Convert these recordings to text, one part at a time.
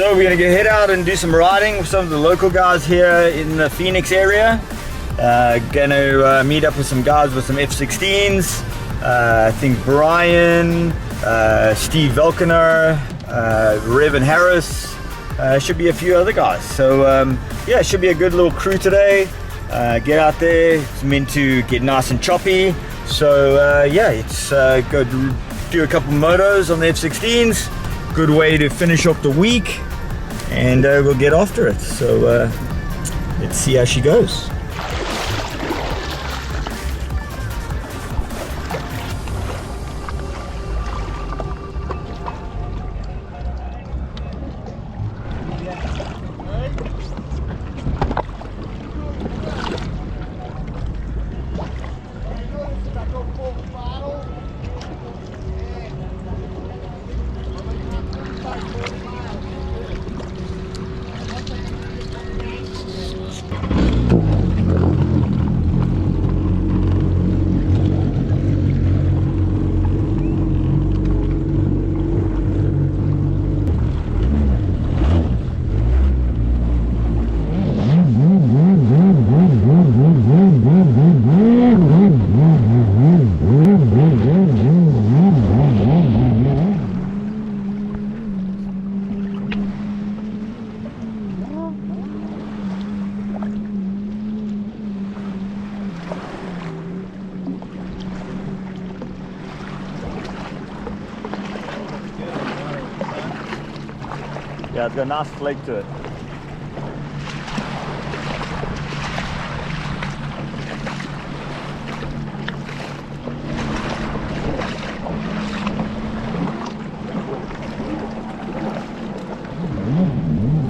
So we're gonna go head out and do some riding with some of the local guys here in the Phoenix area. Gonna meet up with some guys with some F16s. I think Brian, Steve Velkener, Revan Harris, should be a few other guys. So yeah, it should be a good little crew today. Get out there, it's meant to get nice and choppy. So yeah, it's go do a couple motos on the F16s. Good way to finish off the week, and we'll get after it. So let's see how she goes. Yeah, it's got a nice flake to it.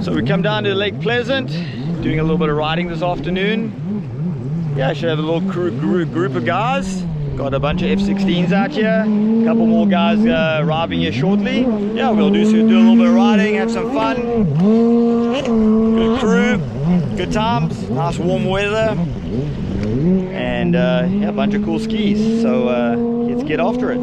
So we come down to Lake Pleasant, doing a little bit of riding this afternoon. Yeah, I should have a little group of guys. Got a bunch of F16s out here. A couple more guys arriving here shortly. Yeah, we'll do a little bit of riding, have some fun. Good crew, good times, nice warm weather, and yeah, a bunch of cool skis. So let's get after it.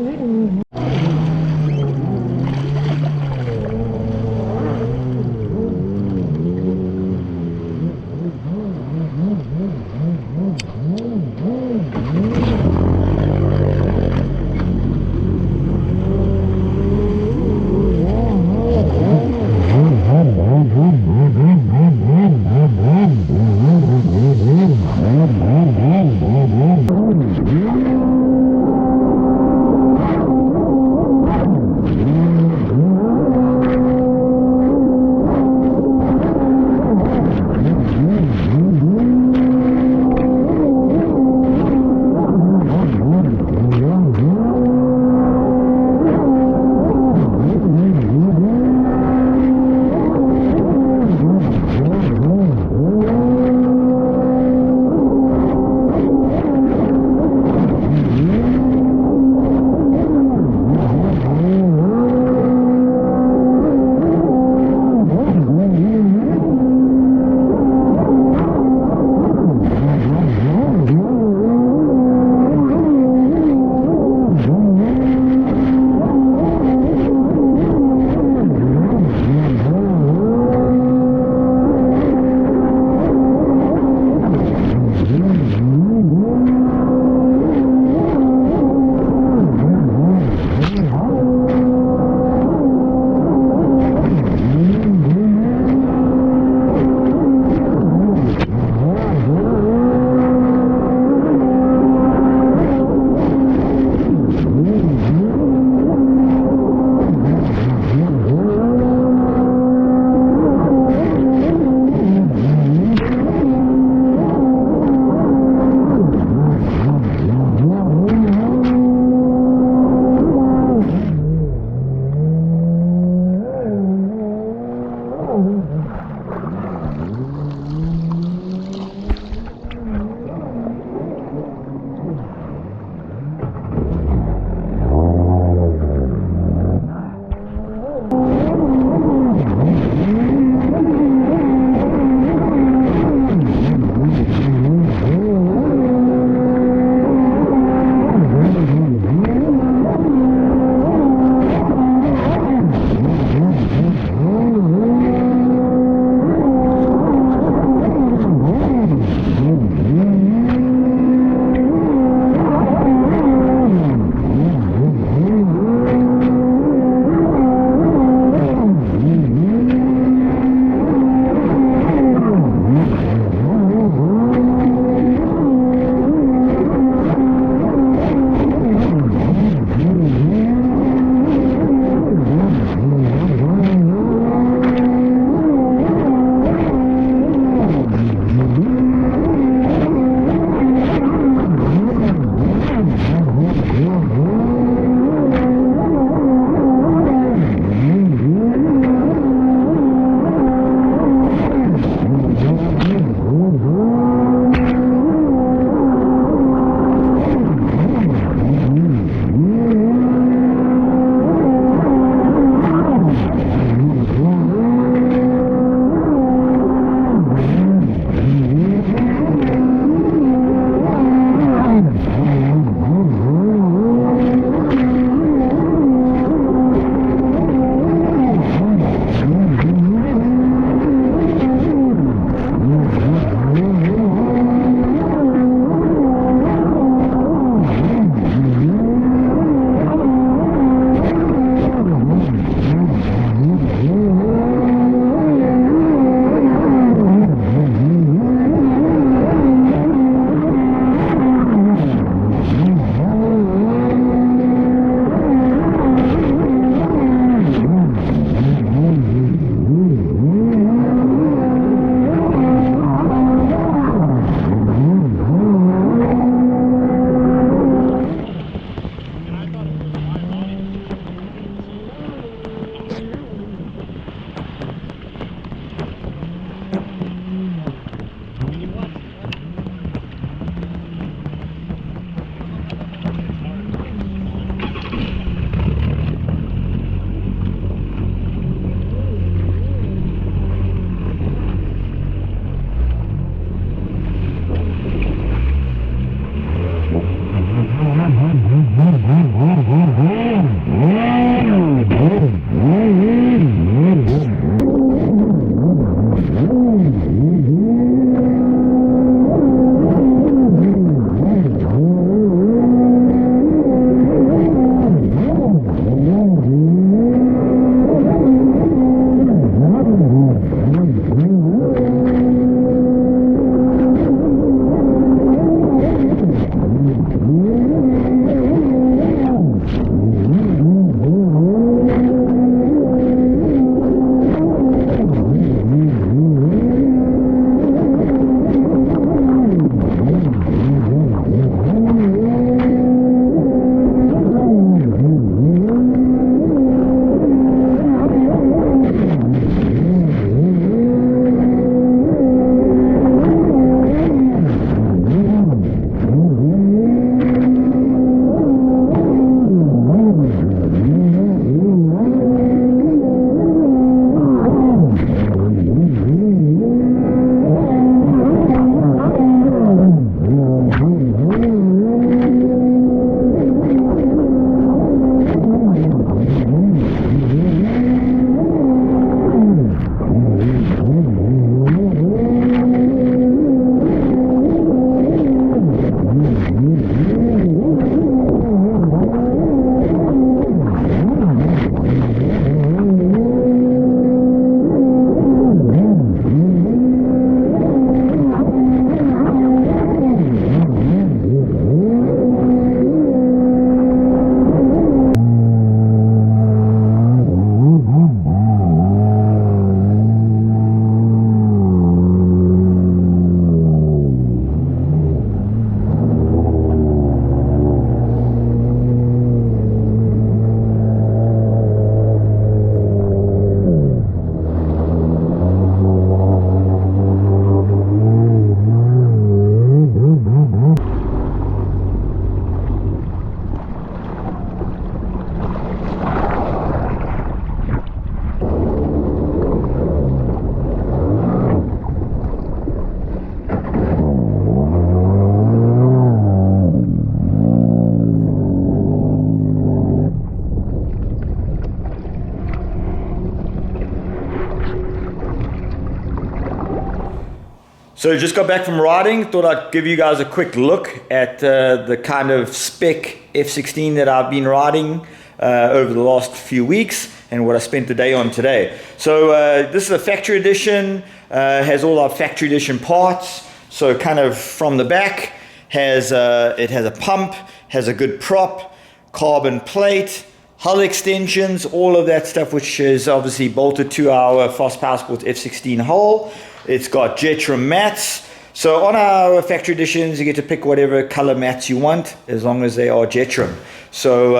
So just got back from riding, thought I'd give you guys a quick look at the kind of spec F16 that I've been riding over the last few weeks and what I spent the day on today. So this is a factory edition, has all our factory edition parts. So kind of from the back, it has a pump, has a good prop, carbon plate, hull extensions, all of that stuff, which is obviously bolted to our Fast Power Sports F16 hull. It's got Jetrum mats. So on our factory editions, you get to pick whatever color mats you want, as long as they are Jetrum. So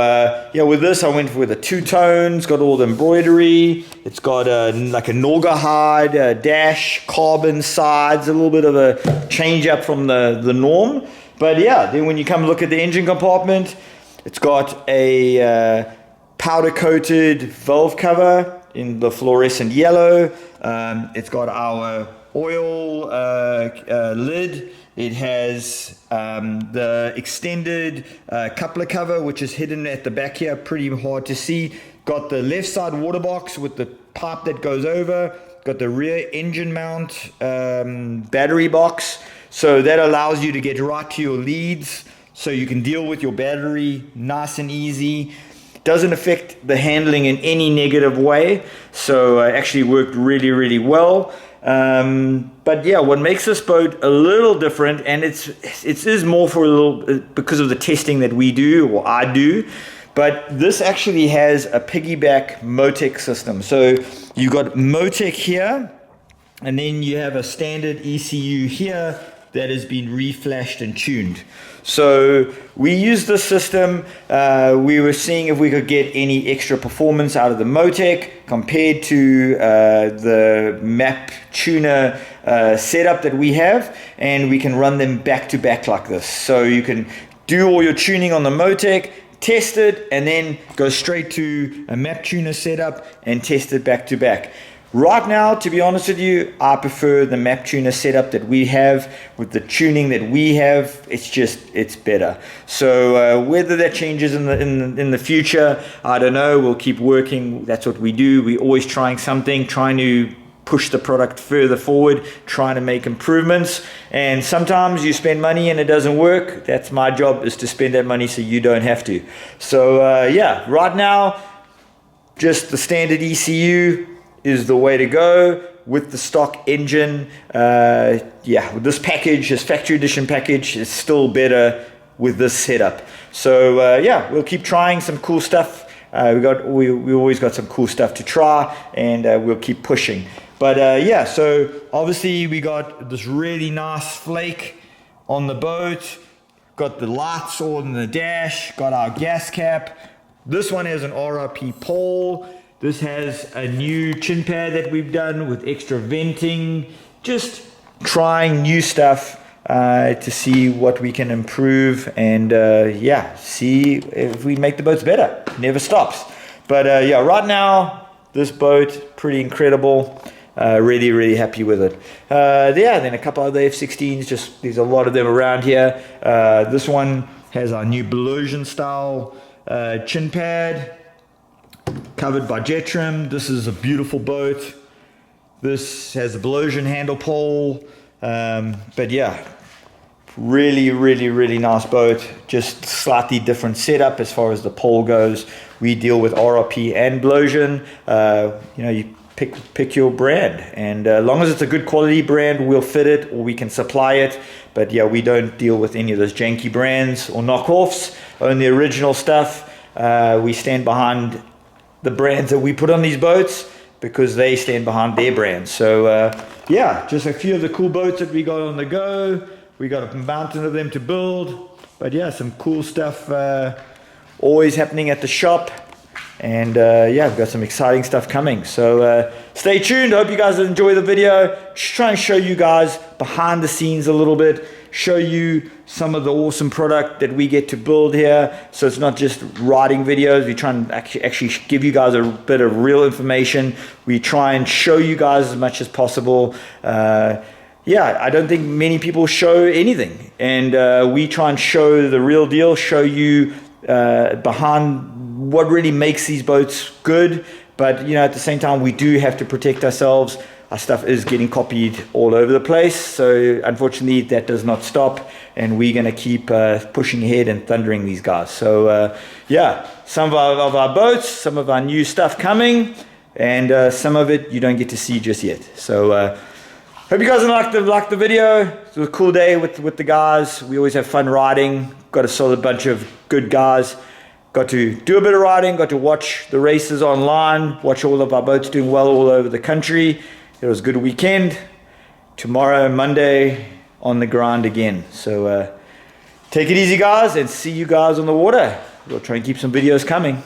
yeah, with this, I went with a two-tone. It's got all the embroidery. It's got like a Norga hide, dash, carbon sides, a little bit of a change up from the norm. But yeah, then when you come look at the engine compartment, it's got a powder-coated valve cover in the fluorescent yellow. It's got our oil lid. It has the extended coupler cover, which is hidden at the back here, pretty hard to see. Got the left side water box with the pipe that goes over. Got the rear engine mount battery box, so that allows you to get right to your leads, so you can deal with your battery nice and easy. Doesn't affect the handling in any negative way, so actually worked really, really well. But yeah, what makes this boat a little different, and it is more for a little because of the testing that we do, or I do, but this actually has a piggyback Motec system. So you got Motec here, and then you have a standard ECU here that has been reflashed and tuned. So we used this system. We were seeing if we could get any extra performance out of the Motec compared to the map tuner setup that we have, and we can run them back to back like this. So you can do all your tuning on the Motec, test it, and then go straight to a map tuner setup and test it back to back. Right now, to be honest with you, I prefer the map tuner setup that we have with the tuning that we have. It's better. So whether that changes in the future, I don't know. We'll keep working. That's what we do. We're always trying something, trying to push the product further forward, trying to make improvements. And sometimes you spend money and it doesn't work. That's my job, is to spend that money so you don't have to. So yeah, right now, just the standard ECU is the way to go with the stock engine. Yeah, with this package, this factory edition package, is still better with this setup. So yeah, we'll keep trying some cool stuff. We always got some cool stuff to try, and we'll keep pushing. But yeah, so obviously we got this really nice flake on the boat. Got the lights all in the dash. Got our gas cap. This one has an RRP pole. This has a new chin pad that we've done with extra venting. Just trying new stuff to see what we can improve, and yeah, see if we make the boats better. Never stops. But yeah, right now, this boat, pretty incredible. Really, really happy with it. Yeah, then a couple of the F16s, just there's a lot of them around here. This one has our new Belosion style chin pad, covered by Jetrum. This is a beautiful boat. This has a Belosion handle pole. But yeah, really, really, really nice boat. Just slightly different setup as far as the pole goes. We deal with RRP and Belosion. You know, you pick your brand, and as long as it's a good quality brand, we'll fit it or we can supply it. But yeah, we don't deal with any of those janky brands or knockoffs. Only original stuff. We stand behind the brands that we put on these boats because they stand behind their brands. So yeah, just a few of the cool boats that we got on the go. We got a mountain of them to build, but yeah, some cool stuff always happening at the shop. And yeah, we've got some exciting stuff coming. So stay tuned. I hope you guys enjoy the video. Just try and show you guys behind the scenes a little bit, show you some of the awesome product that we get to build here. So it's not just riding videos. We try and actually give you guys a bit of real information. We try and show you guys as much as possible. Yeah, I don't think many people show anything, and we try and show the real deal, show you behind what really makes these boats good. But you know, at the same time, we do have to protect ourselves. our stuff is getting copied all over the place. So unfortunately, that does not stop, and we're going to keep pushing ahead and thundering these guys. So yeah, some of our boats, some of our new stuff coming, and some of it you don't get to see just yet. So hope you guys liked the video. It was a cool day with the guys. We always have fun riding. Got a solid bunch of good guys. Got to do a bit of riding, got to watch the races online, watch all of our boats doing well all over the country. It was a good weekend. Tomorrow, Monday, on the grind again. So take it easy, guys, and see you guys on the water. We'll try and keep some videos coming.